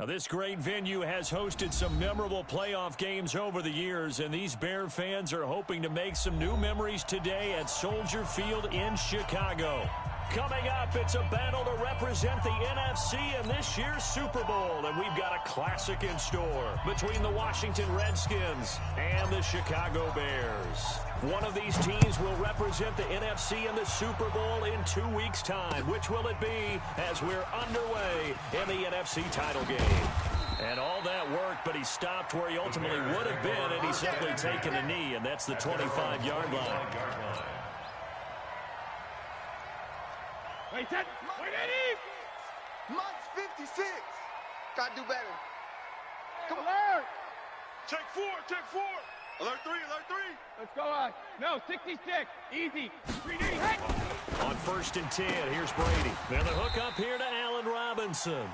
Now, this great venue has hosted some memorable playoff games over the years, and these Bear fans are hoping to make some new memories today at Soldier Field in Chicago. Coming up, it's a battle to represent the NFC in this year's Super Bowl, and we've got a classic in store between the Washington Redskins and the Chicago Bears. One of these teams will represent the NFC in the Super Bowl in 2 weeks' time. Which will it be as we're underway in the NFC title game? And all that worked, but he stopped where he ultimately would have been, and he's simply taken a knee, and that's the 25-yard line. Wait, Eddie! Month's 56. Gotta do better. Come on! Check four. Alert three. Let's go on. No, 66. Easy. 3D. Hey! On 1st and 10, here's Brady. And the hook up here to Allen Robinson.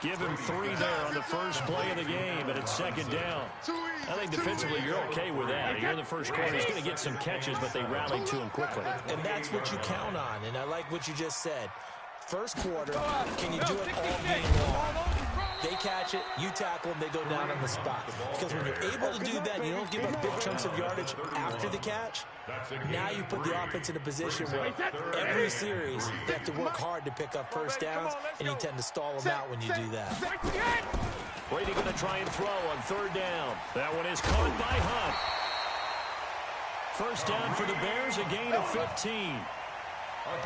Give him 3 there on the first play of the game, and it's 2nd down. I think defensively you're okay with that. Here in the first quarter, he's going to get some catches, but they rallied to him quickly. And that's what you count on, and I like what you just said. First quarter, can you do it all game long? They catch it, you tackle them, they go down on the spot. Because when you're able to do that, you don't give up big chunks of yardage after the catch. Now you put the offense in a position where every series they have to work hard to pick up first downs, and you tend to stall them out when you do that. Brady going to try and throw on 3rd down. That one is caught by Hunt. First down for the Bears, a gain of 15.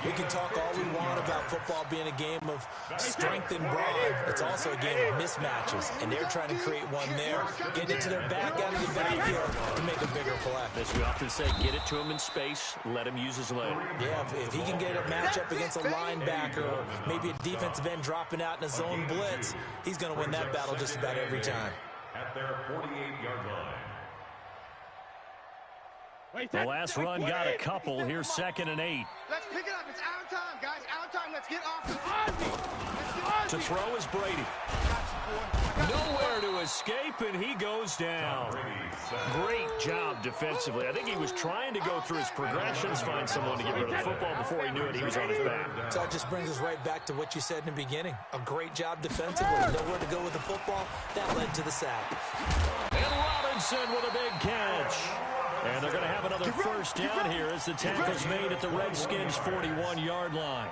We can talk all we want about football being a game of strength and brawn. It's also a game of mismatches, and they're trying to create one there, get it to their back out of the backfield to make a bigger play. As we often say, get it to him in space, let him use his leg. Yeah, if he can get a matchup against a linebacker or maybe a defensive end dropping out in a zone blitz, he's going to win that battle just about every time. At their 48-yard line. The last run got a couple. Here's 2nd and 8. Let's pick it up. It's our time, guys. Our time. Let's get off. To throw is Brady. Nowhere to escape, and he goes down. Great job defensively. I think he was trying to go through his progressions, find someone to get rid of the football. Before he knew it, he was on his back. So it just brings us right back to what you said in the beginning. A great job defensively. Nowhere to go with the football. That led to the sack. And Robinson with a big catch. And they're going to have another first down here as the tackle's made at the Redskins' 41-yard line.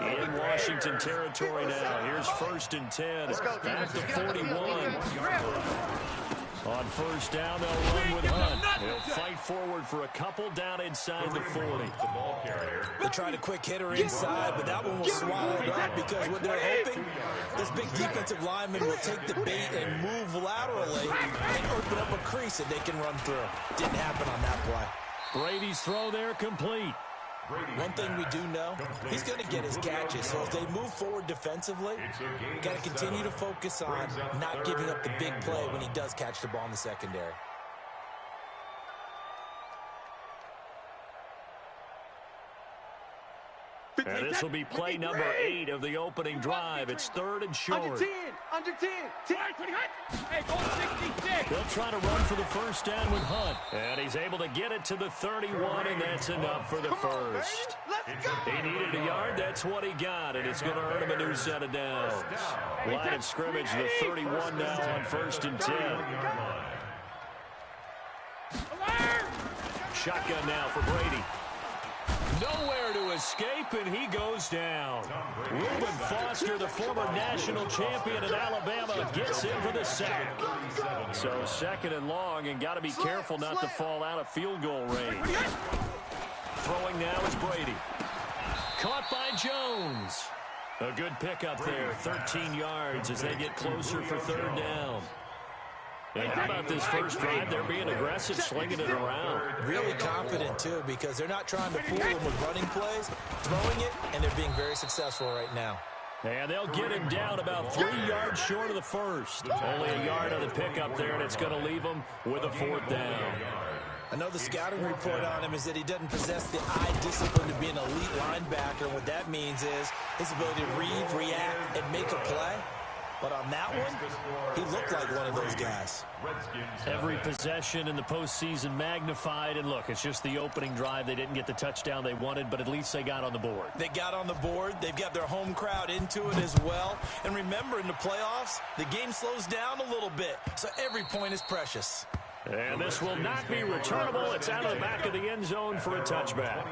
In Washington territory now. Here's 1st and 10 at the 41. On first down, they'll run with Hunt. They'll fight forward for a couple down inside the 40. They tried a quick hitter inside, but that one was swallowed up because what they're hoping, this big defensive lineman will take the bait and move laterally and open up a crease that they can run through. Didn't happen on that play. Brady's throw there complete. One thing we do know, he's going to get his catches. So as they move forward defensively, got to continue to focus on not giving up the big play when he does catch the ball in the secondary. And this will be play number 8 of the opening drive. It's 3rd and short. Under 10. Hey, go 66. They'll try to run for the first down with Hunt. And he's able to get it to the 31, and that's enough for the first. Let's go. He needed a yard. That's what he got, and it's going to earn him a new set of downs. Line of scrimmage, the 31 now on 1st and 10. Shotgun now for Brady. Nowhere to escape, and he goes down. Reuben Foster, the former national champion in Alabama, gets in for the sack. So 2nd and long, and got to be careful not to fall out of field goal range. Throwing now is Brady. Caught by Jones. A good pickup there, 13 yards as they get closer for 3rd down. And how about this first drive? They're being aggressive, slinging it around. Really confident, too, because they're not trying to fool him with running plays, throwing it, and they're being very successful right now. And they'll get him down about 3 yards short of the first. Only a yard on the pickup there, and it's going to leave him with a 4th down. I know the scouting report on him is that he doesn't possess the eye discipline to be an elite linebacker. What that means is his ability to read, react, and make a play. But on that one, he looked like one of those guys. Every possession in the postseason magnified. And look, it's just the opening drive. They didn't get the touchdown they wanted, but at least they got on the board. They got on the board. They've got their home crowd into it as well. And remember, in the playoffs, the game slows down a little bit. So every point is precious. And this will not be returnable. It's out of the back of the end zone for a touchback.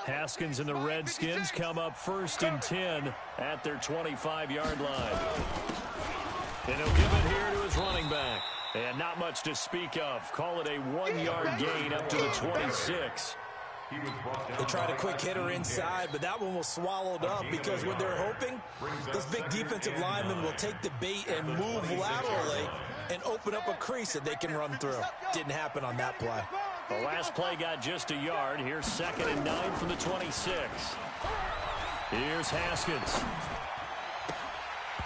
Haskins and the Redskins come up 1st and 10 at their 25-yard line. And he'll give it here to his running back. And not much to speak of. Call it a 1-yard gain up to the 26. They tried a quick hitter inside, but that one was swallowed up because what they're hoping, this big defensive lineman will take the bait and move laterally and open up a crease that they can run through. Didn't happen on that play. The last play got just a yard. Here's 2nd and 9 from the 26. Here's Haskins.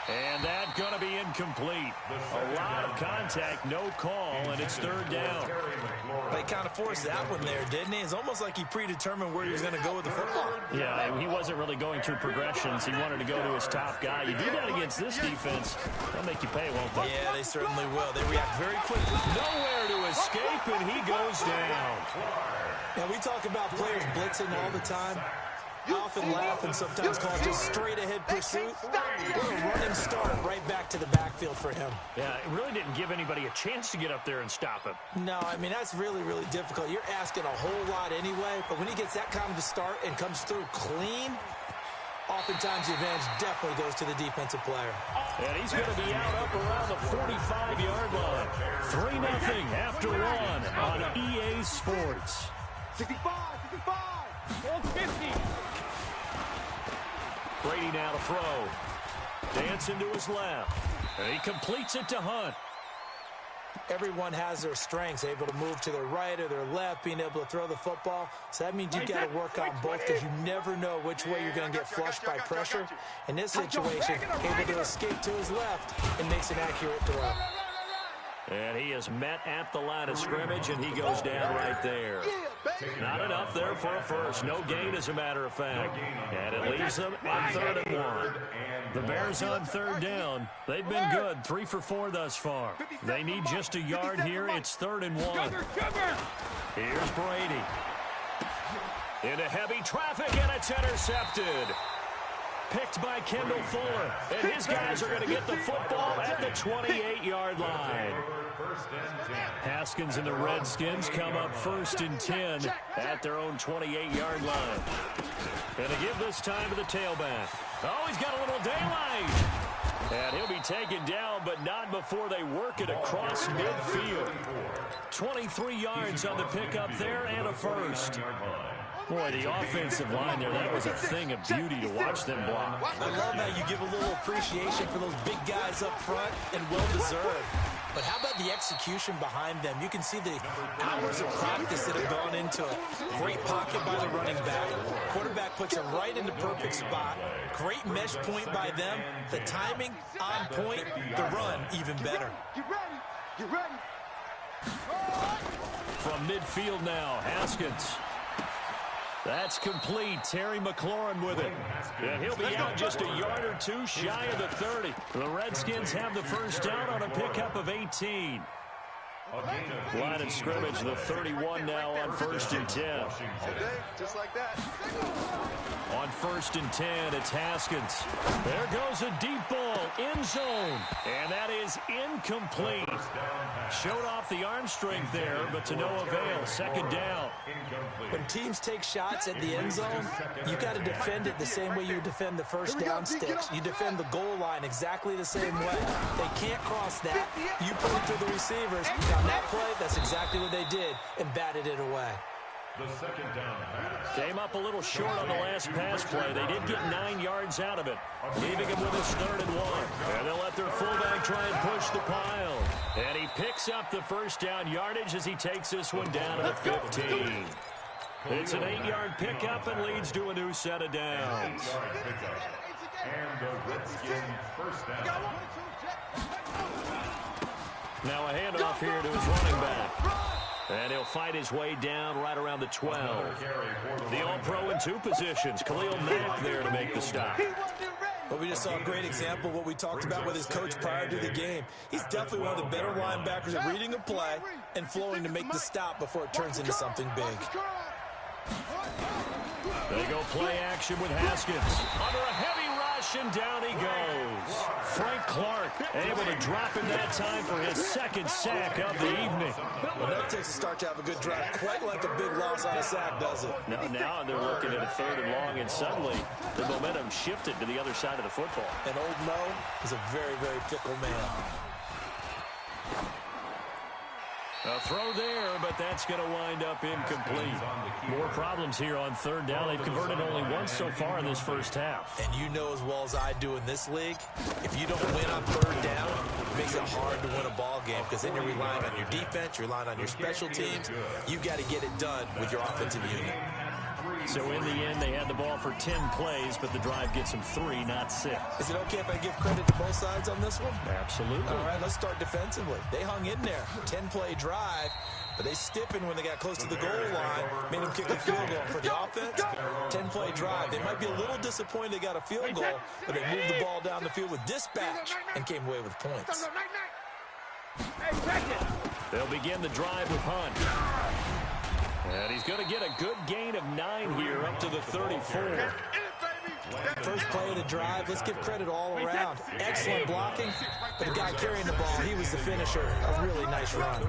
And that's going to be incomplete. A lot of contact, no call, and it's 3rd down. They kind of forced that one there, didn't he? It's almost like he predetermined where he was going to go with the football. Yeah, he wasn't really going through progressions. He wanted to go to his top guy. You do that against this defense, they'll make you pay, won't they? Yeah, they certainly will. They react very quickly. Nowhere to escape, and he goes down. Now, we talk about players blitzing all the time. I often laugh and sometimes call it just straight-ahead pursuit. What a running start right back to the backfield for him. Yeah, it really didn't give anybody a chance to get up there and stop him. No, I mean, that's really, really difficult. You're asking a whole lot anyway, but when he gets that kind of a start and comes through clean, oftentimes the advantage definitely goes to the defensive player. And he's going to be out up around the 45-yard line. 3-0 after one on EA Sports. 65, 65. Hold 50. Brady now to throw. Dancing to his left. And he completes it to Hunt. Everyone has their strengths, able to move to their right or their left, being able to throw the football. So that means you've got to work on both because you never know which way you're going to get flushed by pressure. In this situation, able to escape to his left and makes an accurate throw. And he is met at the line of scrimmage, and he goes down right there. Not enough there for a first. No gain, as a matter of fact. And it leaves them at 3rd and 1. The Bears on 3rd down. They've been good, 3 for 4 thus far. They need just a yard here. It's 3rd and 1. Here's Brady. Into heavy traffic, and it's intercepted. Picked by Kendall Fuller. And his guys are going to get the football at the 28-yard line. Haskins and the Redskins come up 1st and 10 at their own 28-yard line. And to give this time to the tailback. Oh, he's got a little daylight. And he'll be taken down, but not before they work it across midfield. 23 yards on the pickup there and a first. Boy, the offensive line there, that was a thing of beauty to watch them block. I love how you give a little appreciation for those big guys up front, and well-deserved. But how about the execution behind them? You can see the hours of practice that have gone into it. Great pocket by the running back. Quarterback puts it right in the perfect spot. Great mesh point by them. The timing on point. The run even better. Get ready. Get ready. From midfield now, Haskins. That's complete. Terry McLaurin with it. And he'll be out just a yard or two shy of the 30. The Redskins have the first down on a pickup of 18. Line of scrimmage, the 31 now on 1st and 10. Okay, just like that. On 1st and 10, it's Haskins. There goes a deep ball, end zone. And that is incomplete. Showed off the arm strength there, but to no avail. 2nd down. When teams take shots at the end zone, you got to defend it the same way you defend the first down sticks. You defend the goal line exactly the same way. They can't cross that. You put it through the receivers. On that play, that's exactly what they did and batted it away. The second down pass. Came up a little short on the last pass play. They did get 9 yards out of it, leaving him with his 3rd and 1. And they'll let their fullback try and push the pile. And he picks up the first down yardage as he takes this one down to the 15. It's an 8-yard pickup and leads to a new set of downs. 8-yard pickup. And the Redskins first down. Now a handoff here to his running back. And he'll fight his way down right around the 12. The All-Pro in 2 positions. Khalil Mack there to make the stop. Well, we just saw a great example of what we talked about with his coach prior to the game. He's definitely one of the better linebackers at reading a play and flowing to make the stop before it turns into something big. They go play action with Haskins. Under a heavy rush, and down he goes. Frank Clark able to drop in that time for his 2nd sack of the evening. Well, that takes a start to have a good drive, quite like a big loss on a sack, does it? Now they're looking at a 3rd and long, and suddenly the momentum shifted to the other side of the football. And old Mo is a very, very fickle man. A throw there, but that's going to wind up incomplete. More problems here on 3rd down. They've converted only once so far in this first half. And you know as well as I do in this league, if you don't win on 3rd down, it makes it hard to win a ball game because then you're relying on your defense, you're relying on your special teams. You've got to get it done with your offensive unit. So in the end, they had the ball for 10 plays, but the drive gets them 3, not 6. Is it okay if I give credit to both sides on this one? Absolutely. All right, let's start defensively. They hung in there. 10-play drive, but they stiffened when they got close to the goal line, made them kick a field goal. For the offense, 10-play drive. They might be a little disappointed they got a field goal, but they moved the ball down the field with dispatch and came away with points. They'll begin the drive with Hunt. And he's going to get a good gain of 9 here up to the 34. First play of the drive, let's give credit all around. Excellent blocking, but the guy carrying the ball, he was the finisher. A really nice run.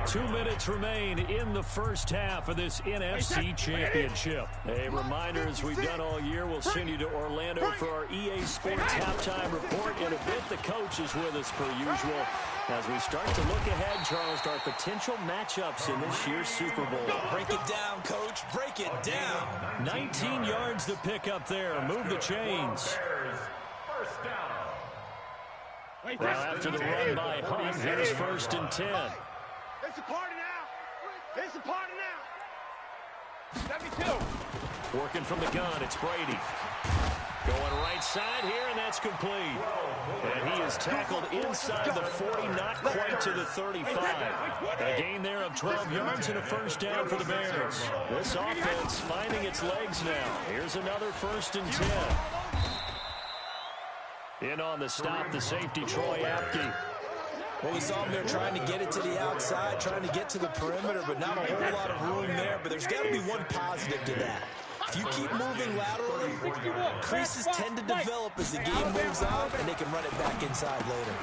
2 minutes remain in the first half of this NFC Championship. A reminder, as we've done all year, we'll send you to Orlando for our EA Sports halftime report. In a bit, the coach is with us per usual. As we start to look ahead, Charles, to our potential matchups in this year's Super Bowl. Break it down, Coach. Break it down. 19 yards to pick up there. Move the chains. Now after the run by Hunt, here's 1st and 10. It's a party now. It's a party now. 72. Working from the gun, it's Brady. Going right side here, and that's complete. And he is tackled inside the 40, not quite to the 35. A gain there of 12 yards and a first down for the Bears. This offense finding its legs now. Here's another 1st and 10. In on the stop, the safety, Troy Apke. Well, we saw him there trying to get it to the outside, trying to get to the perimeter, but not a whole lot of room there. But there's got to be one positive to that. If you keep moving laterally, creases tend to develop as the game moves on, and they can run it back inside later.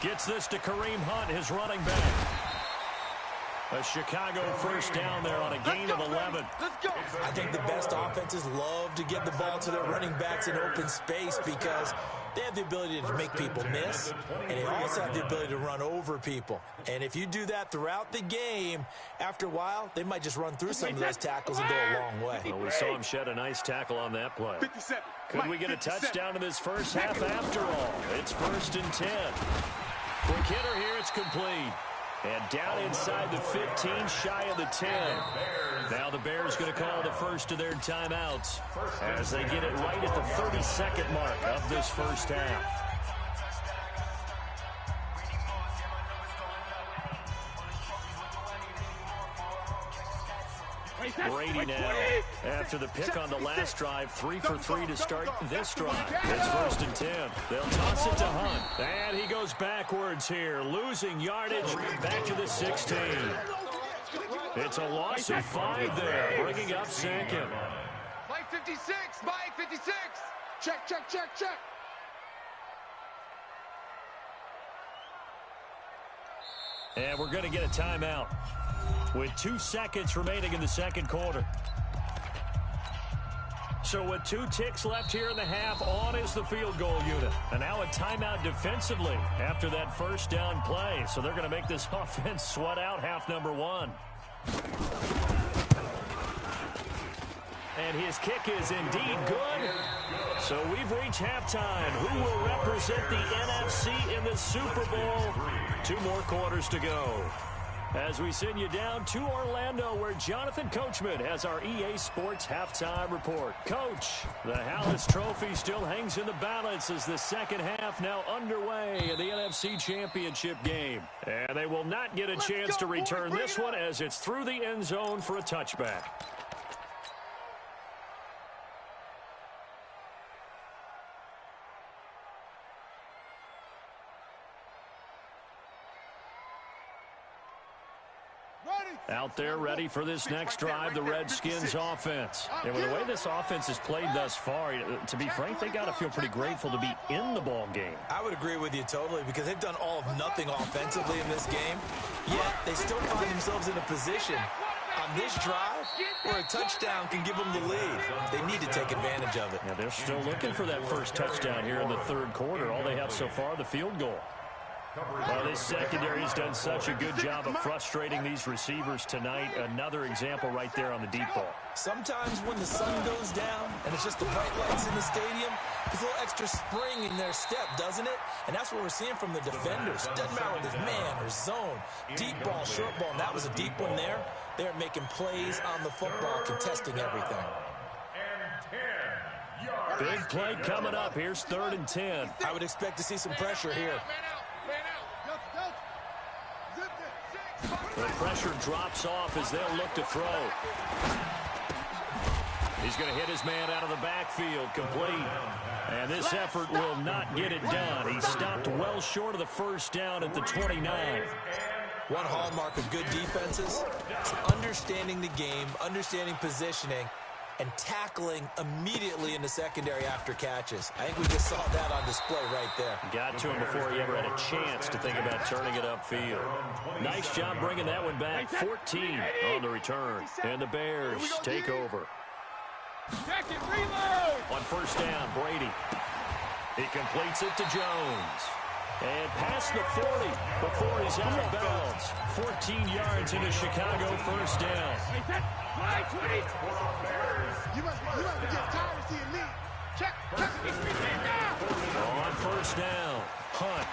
Gets this to Kareem Hunt, his running back. A Chicago first down there on a gain of 11. I think the best offenses love to get the ball to their running backs in open space because they have the ability to make people miss, and they also have the ability to run over people. And if you do that throughout the game, after a while, they might just run through some of those tackles and go a long way. Well, we saw him shed a nice tackle on that play. Could we get a touchdown in this first half after all? It's 1st and 10. Quick hitter here, it's complete. And down inside the 15, shy of the 10. Now the Bears going to call the first of their timeouts as they get it right at the 32nd mark of this first half. Brady now, after the pick on the last drive, 3 for 3 to start this drive. It's 1st and 10. They'll toss it to Hunt. And he goes backwards here, losing yardage back to the 16. It's a loss of 5 there, bringing up 2nd. Mike 56, Mike 56. Check, check, check, check. And we're going to get a timeout with 2 seconds remaining in the second quarter. So with 2 ticks left here in the half, on is the field goal unit. And now a timeout defensively after that first down play. So they're going to make this offense sweat out half number 1. And his kick is indeed good. So we've reached halftime. Who will represent the NFC in the Super Bowl? 2 more quarters to go. As we send you down to Orlando, where Jonathan Coachman has our EA Sports Halftime Report. Coach, the Hallis Trophy still hangs in the balance as the second half now underway in the NFC Championship game. And they will not get a chance to return this one as it's through the end zone for a touchback. Out there ready for this next drive, the Redskins offense. And with the way this offense has played thus far, to be frank, they got to feel pretty grateful to be in the ball game. I would agree with you totally, because they've done all of nothing offensively in this game, yet they still find themselves in a position on this drive where a touchdown can give them the lead. They need to take advantage of it. Yeah, they're still looking for that first touchdown here in the third quarter. All they have so far, the field goal. Well, this secondary has done such a good job of frustrating these receivers tonight. Another example right there on the deep ball. Sometimes when the sun goes down and it's just the bright lights in the stadium, there's a little extra spring in their step, doesn't it? And that's what we're seeing from the defenders. Doesn't matter whether it's man or zone, deep ball, short ball, and that was a deep one there. They're making plays on the football, contesting everything. Big play coming up. Here's 3rd and 10. I would expect to see some pressure here. The pressure drops off as they'll look to throw. He's going to hit his man out of the backfield, complete. And this effort will not get it done. He stopped well short of the first down at the 29. One hallmark of good defenses is understanding the game, understanding positioning, and tackling immediately in the secondary after catches. I think we just saw that on display right there. Got to him before he ever had a chance to think about turning it upfield. Nice job bringing that one back. 14 on the return. And the Bears take over. On first down, Brady. He completes it to Jones. And past the 40 before he's out of bounds. 14 yards into Chicago, first down. You must get tired of seeing me. Check. On first down, Hunt.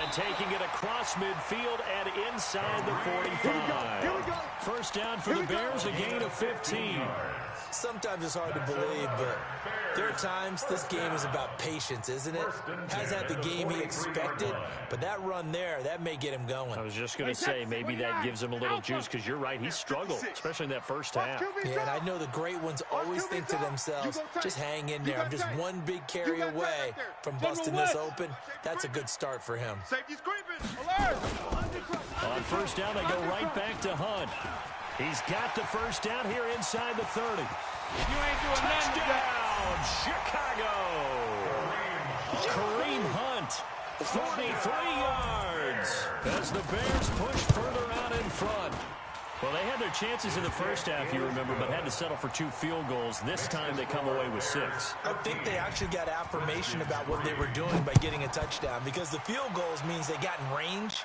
And taking it across midfield and inside the 45. First down for the Bears, a gain of 15. Sometimes it's hard to believe, but there are times this game is about patience, isn't it? Hasn't had the game he expected, but that run there, that may get him going. I was just going to say, maybe that gives him a little juice, because you're right, he struggled, especially in that first half. Yeah, and I know the great ones always think to themselves, just hang in there. I'm just one big carry away from busting this open. That's a good start for him. Safety's creeping. Alert! On first down, they go right back to Hunt. He's got the first down here inside the 30. You ain't doing Touchdown, Chicago! Kareem Hunt, 43 yards, as the Bears push further out in front. Well, they had their chances in the first half, you remember, but had to settle for 2 field goals. This time they come away with 6. I think they actually got affirmation about what they were doing by getting a touchdown, because the field goals means they got in range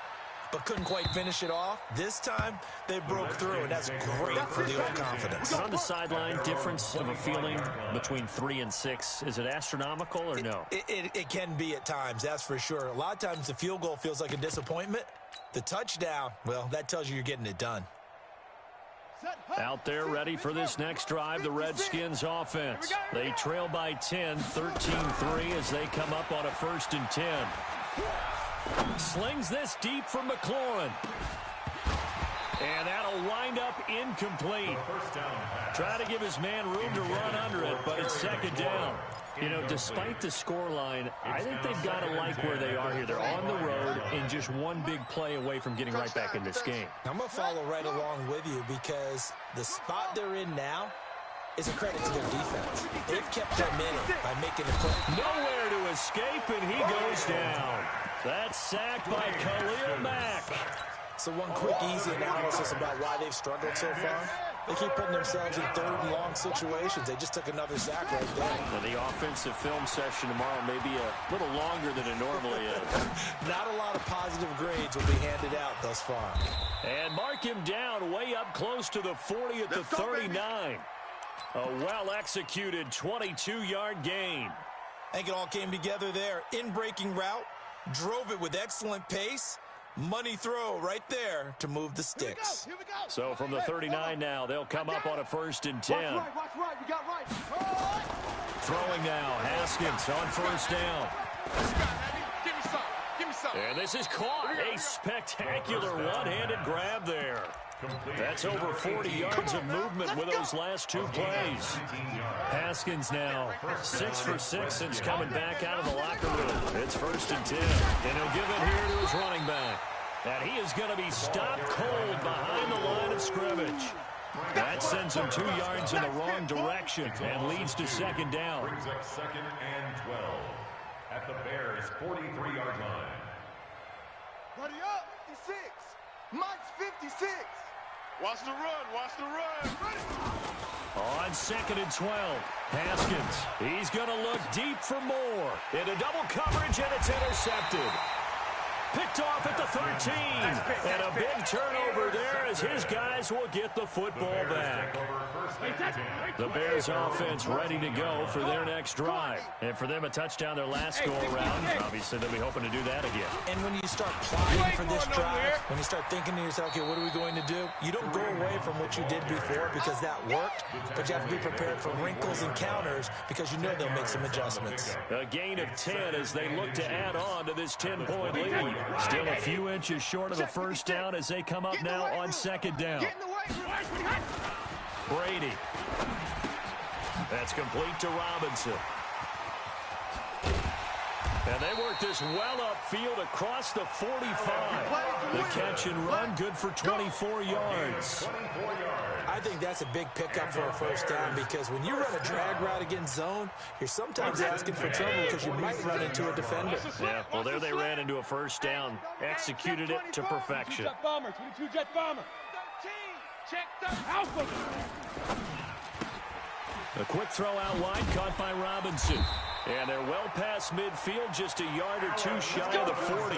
but couldn't quite finish it off. This time, they broke through, and that's great for the old confidence. On the sideline, difference of a feeling between 3 and 6. Is it astronomical or no? It can be at times, that's for sure. A lot of times the field goal feels like a disappointment. The touchdown, well, that tells you you're getting it done. Out there ready for this next drive, the Redskins offense. They trail by 10, 13-3 as they come up on a 1st and 10. Slings this deep for McLaurin. And that'll wind up incomplete. Try to give his man room to run under it, but it's 2nd down. You know, despite the scoreline, I think they've got to like where they are here. They're on the road and just one big play away from getting right back in this game. I'm going to follow right along with you, because the spot they're in now is a credit to their defense. They've kept them in it by making the play. Nowhere to escape, and he goes down. That's sacked by Khalil Mack. So one quick, easy analysis about why they've struggled so far. They keep putting themselves in third and long situations. They just took another sack right there. Well, the offensive film session tomorrow may be a little longer than it normally is. Not a lot of positive grades will be handed out thus far. And mark him down way up close to the 40 at the 39. A well-executed 22-yard gain. I think it all came together there. In-breaking route, drove it with excellent pace. Money throw right there to move the sticks. Here we go. So from the 39 now, they'll come up on a 1st and 10. Watch right. We got right. Right. Throwing now, Haskins on 1st down. Give me some. Give me some. And this is caught. A spectacular one-handed grab there. That's over 40 yards of movement with those last 2 plays. Haskins now 6 for 6 since coming back out of the locker room. It's 1st and 10. And he'll give it here to his running back. And he is going to be stopped cold behind the line of scrimmage. That sends him 2 yards in the wrong direction and leads to 2nd down. Brings up 2nd and 12 at the Bears' 43-yard line. Buddy up. 56. Mike's 56. Watch the run. Watch the run. On 2nd and 12, Haskins. He's going to look deep for more. Into double coverage, and it's intercepted. Picked off at the 13. And a big turnover there as his guys will get the football back. The Bears offense ready to go for their next drive. And for them, a touchdown their last go-around. Obviously, they'll be hoping to do that again. And when you start plotting for this drive, when you start thinking to yourself, okay, what are we going to do? You don't go away from what you did before because that worked, but you have to be prepared for wrinkles and counters because you know they'll make some adjustments. A gain of 10 as they look to add on to this 10-point lead. Still a few inches short of the 1st down as they come up now on 2nd down. Brady. That's complete to Robinson. And they work this well upfield across the 45. The catch and run good for 24 yards. I think that's a big pickup for a 1st down because when you run a drag route against zone, you're sometimes asking for trouble because you might run into a defender. Yeah, well, there they ran into a 1st down. Executed it to perfection. 22 jet bomber. 13. Check the alpha. A quick throw out wide, caught by Robinson. And they're well past midfield, just a yard or 2 shy of the 40.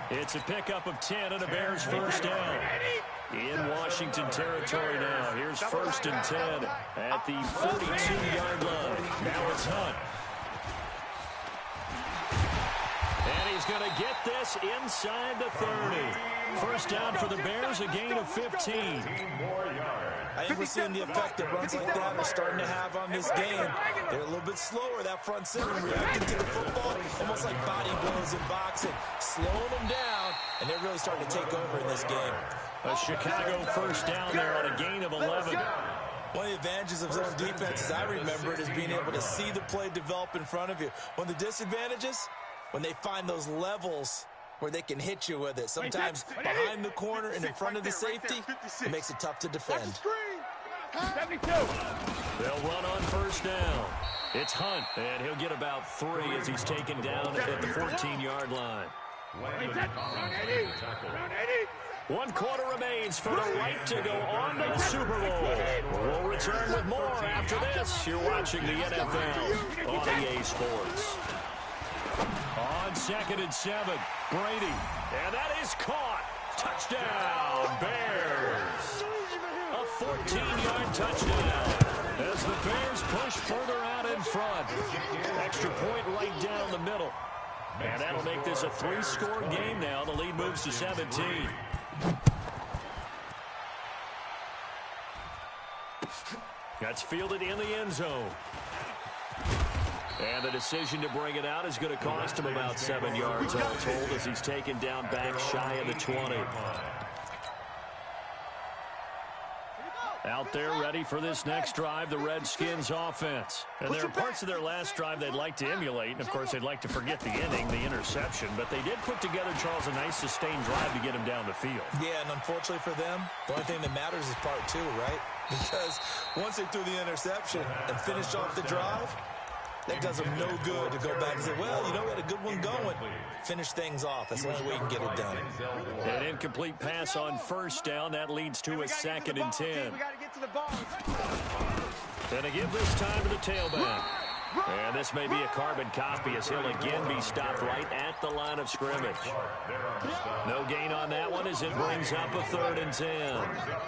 It's a pickup of 10 and a Bears 1st down. In Washington territory now. Here's 1st and 10 at the 42-yard line. Now it's Hunt. And he's going to get this inside the 30. 1st down for the Bears, a gain of 15. I think we're seeing the effect that runs like that are starting to have on this game. They're a little bit slower, that front seven, reacting to the football, almost like body blows in boxing, slowing them down, and they're really starting to take over in this game. A Chicago 1st down there on a gain of 11. One of the advantages of zone defense, as I remember it, is being able to see the play develop in front of you. One of the disadvantages, when they find those levels where they can hit you with it. Sometimes behind the corner and in front of the safety, it makes it tough to defend. 72. They'll run on 1st down. It's Hunt, and he'll get about 3 as he's taken down at the 14-yard line. 1 quarter remains for the right to go on to the Super Bowl. We'll return with more after this. You're watching the NFL on EA Sports. On 2nd and 7, Brady. And that is caught. Touchdown, Bears. A 14-yard touchdown as the Bears push further out in front. Extra point right down the middle. And that'll make this a 3-score game now. The lead moves to 17. That's fielded in the end zone. And the decision to bring it out is going to cost him about 7 yards all told as he's taken down back shy of the 20. Out there ready for this next drive, the Redskins offense. And there are parts of their last drive they'd like to emulate. And, of course, they'd like to forget the inning, the interception. But they did put together, Charles, a nice sustained drive to get him down the field. Yeah, and unfortunately for them, the only thing that matters is part 2, right? Because once they threw the interception and finished off the drive, That does them no good to go back and say, well, you know, we had a good one going. Finish things off. That's the only way you can get it done. An incomplete pass on first down. That leads to a 2nd and 10. We got to get to the ball. And again this time to the tailback. And this may be a carbon copy as he'll again be stopped right at the line of scrimmage. No gain on that one as it brings up a 3rd and 10.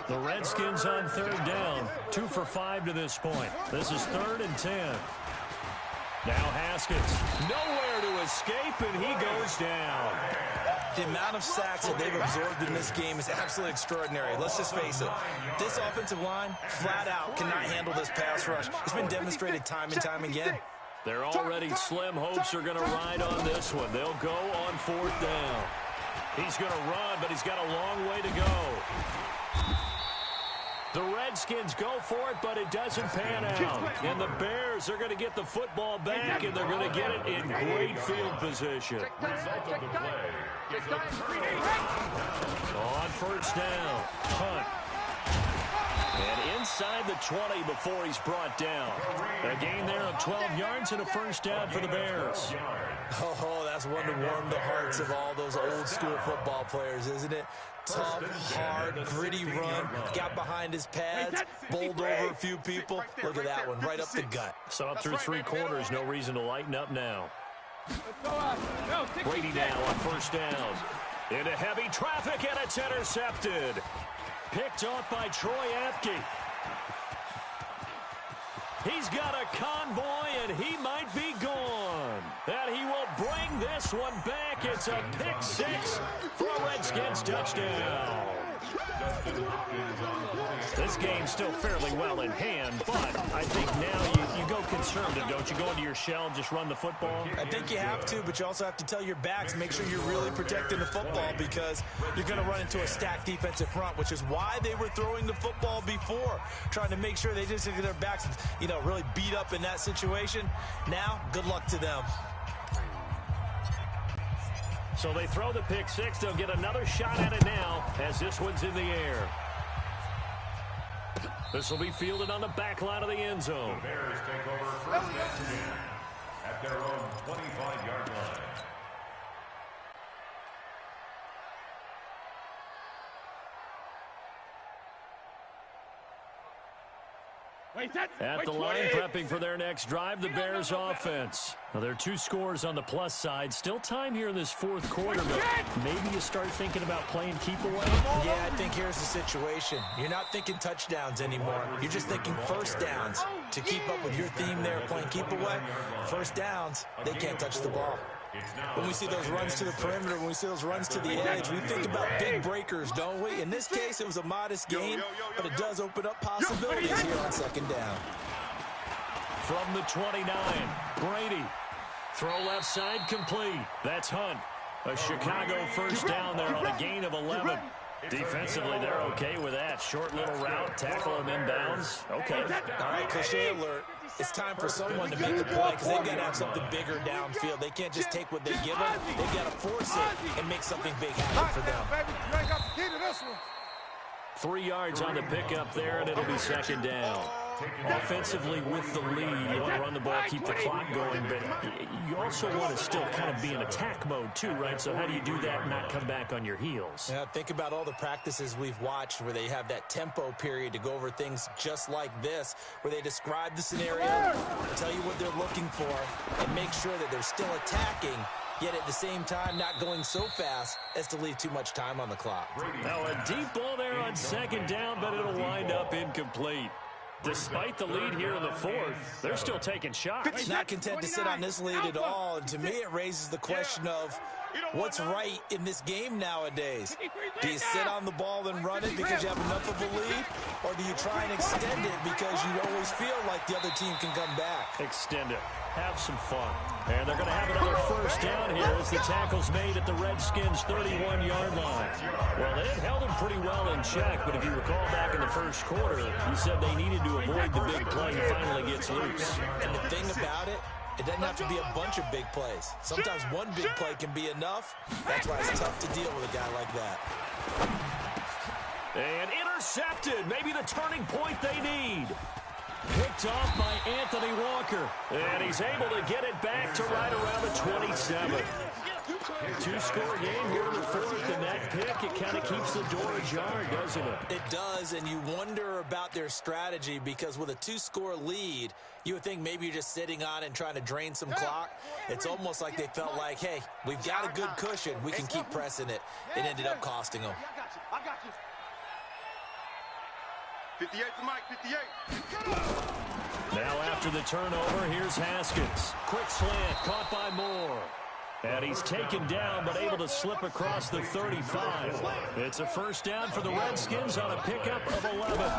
The Redskins on 3rd down. 2 for 5 to this point. This is 3rd and 10. Now Haskins. Nowhere to escape, and he goes down. The amount of sacks that they've absorbed in this game is absolutely extraordinary. Let's just face it. This offensive line, flat out, cannot handle this pass rush. It's been demonstrated time and time again. Their already slim hopes are going to ride on this one. They'll go on 4th down. He's going to run, but he's got a long way to go. The Redskins go for it, but it doesn't pan out. And the Bears are going to get the football back, and they're going to get it in great field position. On 1st down, Hunt. And inside the 20 before he's brought down. A gain there of 12 yards and a 1st down for the Bears. Oh, that's one to warm the hearts of all those old school football players, isn't it? Tough, hard, gritty run. Got behind his pads, bowled over a few people. Look at that one, right up the gut. So up through 3 quarters, no reason to lighten up now. Brady now on 1st down. Into heavy traffic, and it's intercepted. Picked off by Troy Apke. He's got a convoy, and he might be gone. And he will bring this one back. It's a pick 6 for a Redskins touchdown. This game's still fairly well in hand, but I think now you go conservative, don't you? Go into your shell and just run the football? I think you have to, but you also have to tell your backs, make sure you're really protecting the football because you're going to run into a stacked defensive front, which is why they were throwing the football before, trying to make sure they just get their backs, you know, really beat up in that situation. Now, good luck to them. So they throw the pick 6. They'll get another shot at it now as this one's in the air. This will be fielded on the back line of the end zone. The Bears take over first and 10 at their own 25-yard line. At the line, prepping for their next drive, the Bears offense. Now, there are 2 scores on the plus side. Still time here in this 4th quarter, but maybe you start thinking about playing keep away? Yeah, I think here's the situation. You're not thinking touchdowns anymore. You're just thinking 1st downs. To keep up with your theme there, playing keep away, 1st downs, they can't touch the ball. When we see those runs to the perimeter, when we see those runs to the edge, we think about big breakers, don't we? In this case, it was a modest gain, but it does open up possibilities here on 2nd down. From the 29, Brady. Throw left side complete. That's Hunt. A Chicago 1st down there on a gain of 11. Defensively, they're okay with that. Short little route, tackle him inbounds. Okay. All right, cliche alert. It's time for someone to make a play because they've got to have something bigger downfield. They can't just take what they give them. They've got to force it and make something big happen for them. 3 yards on the pickup there, and it'll be 2nd down. Offensively with the lead, you want to run the ball, keep the clock going, but you also want to still kind of be in attack mode too, right? So how do you do that and not come back on your heels? Yeah, think about all the practices we've watched where they have that tempo period to go over things just like this, where they describe the scenario, tell you what they're looking for, and make sure that they're still attacking, yet at the same time not going so fast as to leave too much time on the clock. Now a deep ball there on 2nd down, but it'll wind up incomplete. Despite the lead here in the 4th, they're still taking shots. Not content to sit on this lead at all. And to me, it raises the question of what's right in this game nowadays. Do you sit on the ball and run it because you have enough of a lead? Or do you try and extend it because you always feel like the other team can come back? Extend it. Have some fun. And they're going to have another 1st down here as the tackle's made at the Redskins' 31-yard line. Well, they had held him pretty well in check, but if you recall back in the 1st quarter, you said they needed to avoid the big play. He finally gets loose. And the thing about it, it doesn't have to be a bunch of big plays. Sometimes one big play can be enough. That's why it's tough to deal with a guy like that. And intercepted. Maybe the turning point they need. Picked off by Anthony Walker. And he's able to get it back to right around the 27. Two-score game here in the fourth, and that pick, it kind of keeps the door ajar, doesn't it? It does, and you wonder about their strategy because with a two-score lead, you would think maybe you're just sitting on it and trying to drain some clock. It's almost like they felt like, hey, we've got a good cushion. We can keep pressing it. It ended up costing them. I got you. 58 to Mike, 58. Now after the turnover, here's Haskins. Quick slant, caught by Moore. And he's taken down, but able to slip across the 35. It's a first down for the Redskins on a pickup of 11. Now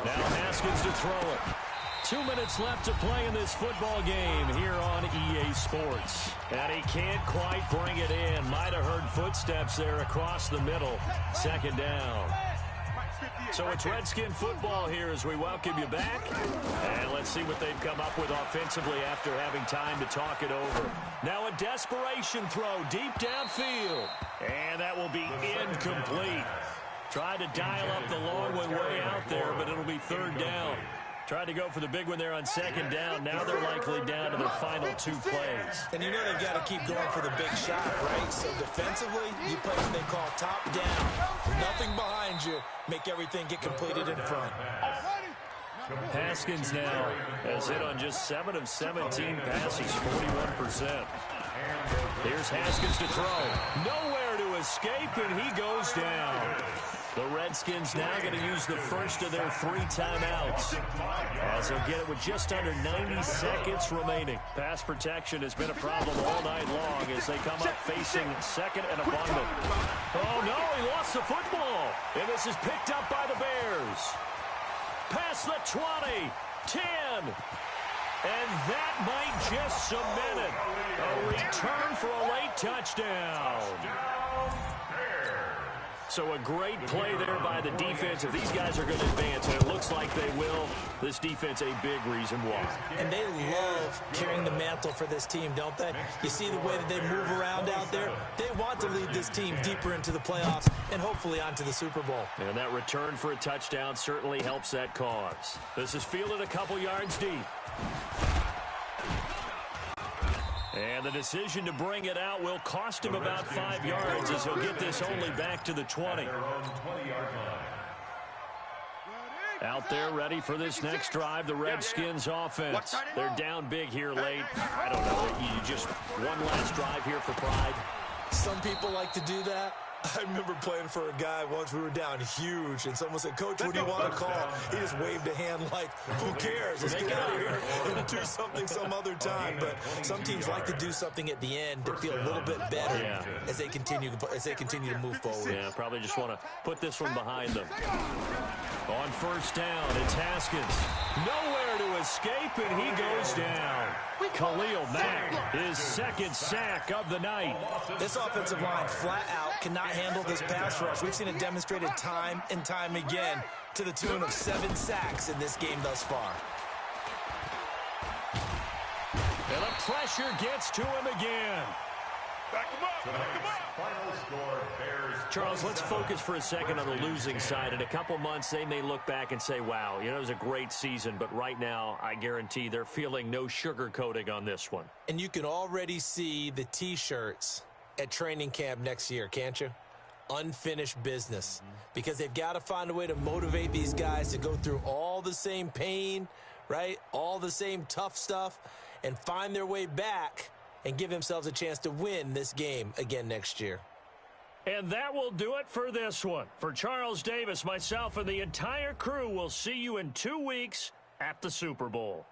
Haskins to throw it. 2 minutes left to play in this football game here on EA Sports. And he can't quite bring it in. Might have heard footsteps there across the middle. Second down. So it's Redskin football here as we welcome you back. And let's see what they've come up with offensively after having time to talk it over. Now a desperation throw deep downfield. And that will be incomplete. Tried to dial up the long one way out there, but it'll be third down. Tried to go for the big one there on second down. Now they're likely down to their final 2 plays. And you know they've got to keep going for the big shot, right? So defensively, you play what they call top down. Nothing behind you. Make everything get completed in front. Haskins now has hit on just 7 of 17 passes, 41%. Here's Haskins to throw. Nowhere to escape, and he goes down. The Redskins now going to use the first of their 3 timeouts, as they'll get it with just under 90 seconds remaining. Pass protection has been a problem all night long as they come up facing second and abundant. Oh, no, he lost the football. And this is picked up by the Bears. Past the 20, 10. And that might just cement it. A return for a late touchdown. So a great play there by the defense. If these guys are going to advance, and it looks like they will, this defense a big reason why. And they love carrying the mantle for this team, don't they? You see the way that they move around out there? They want to lead this team deeper into the playoffs and hopefully onto the Super Bowl. And that return for a touchdown certainly helps that cause. This is fielded a couple yards deep. And the decision to bring it out will cost him about 5 yards as he'll get this only back to the 20. Out there ready for this next drive, the Redskins offense. They're down big here late. I don't know, you just one last drive here for pride. Some people like to do that. I remember playing for a guy once. We were down huge, and someone said, "Coach, what do you want to call?" He just waved a hand like, "Who cares? Let's get out of here and do something some other time." But some teams like to do something at the end to feel a little bit better as they continue to move forward. Yeah, probably just want to put this one behind them. On first down, it's Haskins. Nowhere to escape, and he goes down. Khalil Mack, his second sack of the night. This offensive line flat out cannot handle this pass rush. We've seen it demonstrated time and time again to the tune of 7 sacks in this game thus far. And the pressure gets to him again. Back him up, back him up. Final score, Bears. Charles, let's focus for a second on the losing side. In a couple months, they may look back and say, wow, it was a great season. But right now, I guarantee they're feeling no sugarcoating on this one. And you can already see the T-shirts at training camp next year, can't you? Unfinished business. Because they've got to find a way to motivate these guys to go through all the same pain, right? All the same tough stuff, and find their way back and give themselves a chance to win this game again next year. And that will do it for this one. For Charles Davis, myself, and the entire crew, we'll see you in 2 weeks at the Super Bowl.